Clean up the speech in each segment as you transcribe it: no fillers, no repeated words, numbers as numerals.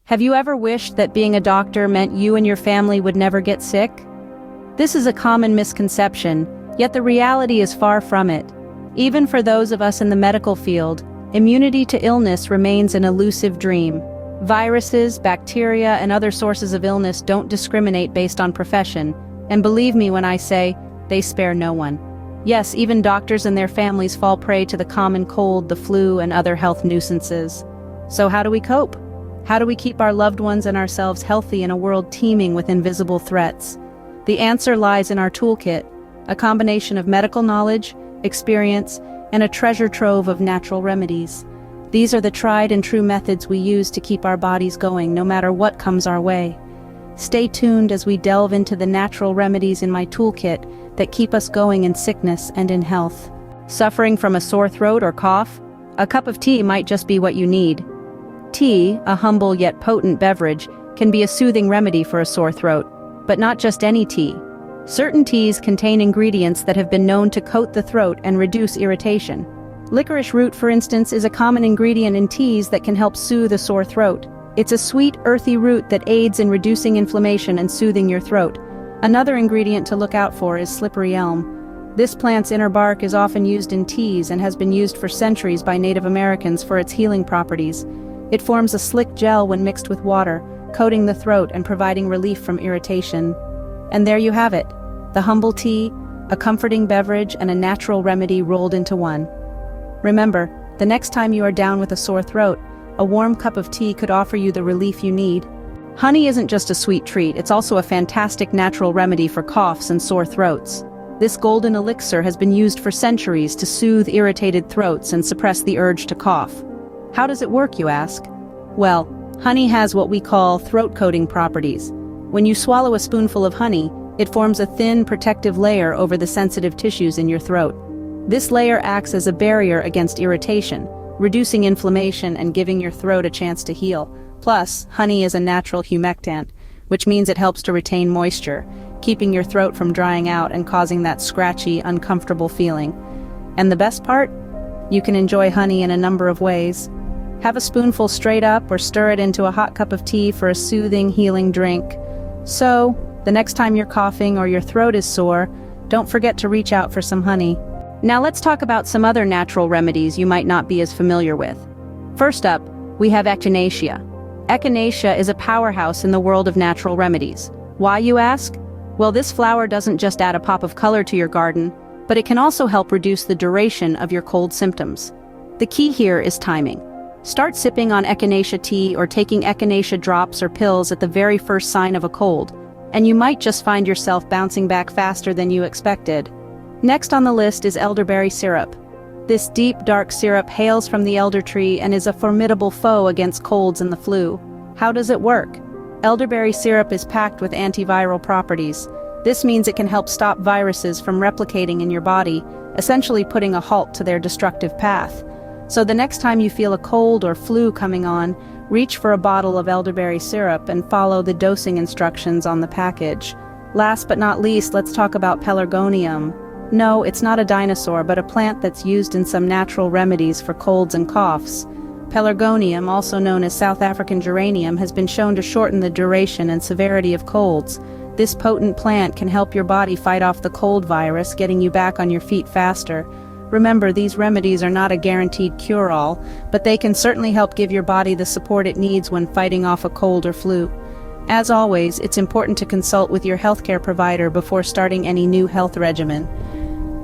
Have you ever wished that being a doctor meant you and your family would never get sick? This is a common misconception, yet the reality is far from it. Even for those of us in the medical field, immunity to illness remains an elusive dream. Viruses, bacteria, and other sources of illness don't discriminate based on profession, and believe me when I say, they spare no one. Yes, even doctors and their families fall prey to the common cold, the flu, and other health nuisances. So how do we cope? How do we keep our loved ones and ourselves healthy in a world teeming with invisible threats? The answer lies in our toolkit, a combination of medical knowledge, experience, and a treasure trove of natural remedies. These are the tried and true methods we use to keep our bodies going no matter what comes our way. Stay tuned as we delve into the natural remedies in my toolkit that keep us going in sickness and in health. Suffering from a sore throat or cough? A cup of tea might just be what you need. Tea, a humble yet potent beverage, can be a soothing remedy for a sore throat, but not just any tea. Certain teas contain ingredients that have been known to coat the throat and reduce irritation. Licorice root, for instance, is a common ingredient in teas that can help soothe a sore throat. It's a sweet, earthy root that aids in reducing inflammation and soothing your throat. Another ingredient to look out for is slippery elm. This plant's inner bark is often used in teas and has been used for centuries by Native Americans for its healing properties. It forms a slick gel when mixed with water, coating the throat and providing relief from irritation. And there you have it, the humble tea, a comforting beverage, and a natural remedy rolled into one. Remember, the next time you are down with a sore throat, a warm cup of tea could offer you the relief you need. Honey isn't just a sweet treat, it's also a fantastic natural remedy for coughs and sore throats. This golden elixir has been used for centuries to soothe irritated throats and suppress the urge to cough. How does it work, you ask? Well, honey has what we call throat-coating properties. When you swallow a spoonful of honey, it forms a thin, protective layer over the sensitive tissues in your throat. This layer acts as a barrier against irritation, reducing inflammation and giving your throat a chance to heal. Plus, honey is a natural humectant, which means it helps to retain moisture, keeping your throat from drying out and causing that scratchy, uncomfortable feeling. And the best part? You can enjoy honey in a number of ways. Have a spoonful straight up or stir it into a hot cup of tea for a soothing, healing drink. So, the next time you're coughing or your throat is sore, don't forget to reach out for some honey. Now let's talk about some other natural remedies you might not be as familiar with. First up, we have echinacea. Echinacea is a powerhouse in the world of natural remedies. Why, you ask? Well, this flower doesn't just add a pop of color to your garden, but it can also help reduce the duration of your cold symptoms. The key here is timing. Start sipping on echinacea tea or taking echinacea drops or pills at the very first sign of a cold, and you might just find yourself bouncing back faster than you expected. Next on the list is elderberry syrup. This deep, dark syrup hails from the elder tree and is a formidable foe against colds and the flu. How does it work? Elderberry syrup is packed with antiviral properties. This means it can help stop viruses from replicating in your body, essentially putting a halt to their destructive path. So the next time you feel a cold or flu coming on, reach for a bottle of elderberry syrup and follow the dosing instructions on the package. Last but not least, let's talk about pelargonium. No, it's not a dinosaur, but a plant that's used in some natural remedies for colds and coughs. Pelargonium, also known as South African geranium, has been shown to shorten the duration and severity of colds. This potent plant can help your body fight off the cold virus, getting you back on your feet faster. Remember, these remedies are not a guaranteed cure-all, but they can certainly help give your body the support it needs when fighting off a cold or flu. As always, it's important to consult with your healthcare provider before starting any new health regimen.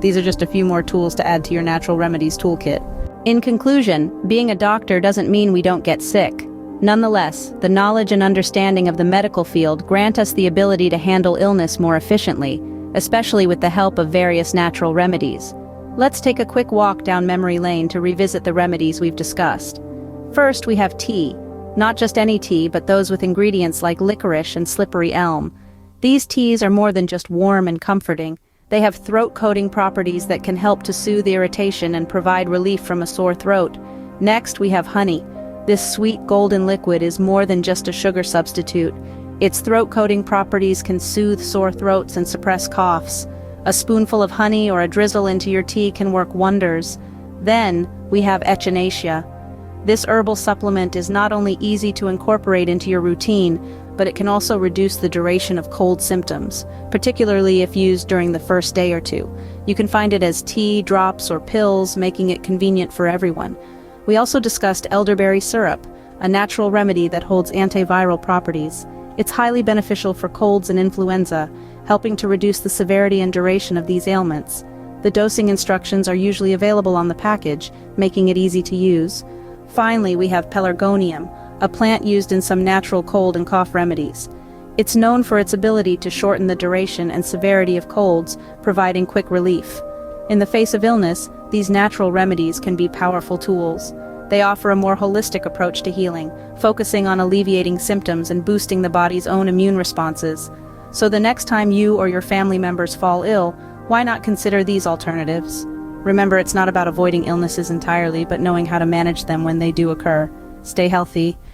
These are just a few more tools to add to your natural remedies toolkit. In conclusion, being a doctor doesn't mean we don't get sick. Nonetheless, the knowledge and understanding of the medical field grant us the ability to handle illness more efficiently, especially with the help of various natural remedies. Let's take a quick walk down memory lane to revisit the remedies we've discussed. First, we have tea. Not just any tea, but those with ingredients like licorice and slippery elm. These teas are more than just warm and comforting. They have throat-coating properties that can help to soothe irritation and provide relief from a sore throat. Next, we have honey. This sweet golden liquid is more than just a sugar substitute. Its throat-coating properties can soothe sore throats and suppress coughs. A spoonful of honey or a drizzle into your tea can work wonders. Then, we have echinacea. This herbal supplement is not only easy to incorporate into your routine, but it can also reduce the duration of cold symptoms, particularly if used during the first day or two. You can find it as tea, drops, or pills, making it convenient for everyone. We also discussed elderberry syrup, a natural remedy that holds antiviral properties. It's highly beneficial for colds and influenza, helping to reduce the severity and duration of these ailments. The dosing instructions are usually available on the package, making it easy to use. Finally, we have pelargonium, a plant used in some natural cold and cough remedies. It's known for its ability to shorten the duration and severity of colds, providing quick relief. In the face of illness, these natural remedies can be powerful tools. They offer a more holistic approach to healing, focusing on alleviating symptoms and boosting the body's own immune responses. So the next time you or your family members fall ill, why not consider these alternatives? Remember, it's not about avoiding illnesses entirely, but knowing how to manage them when they do occur. Stay healthy.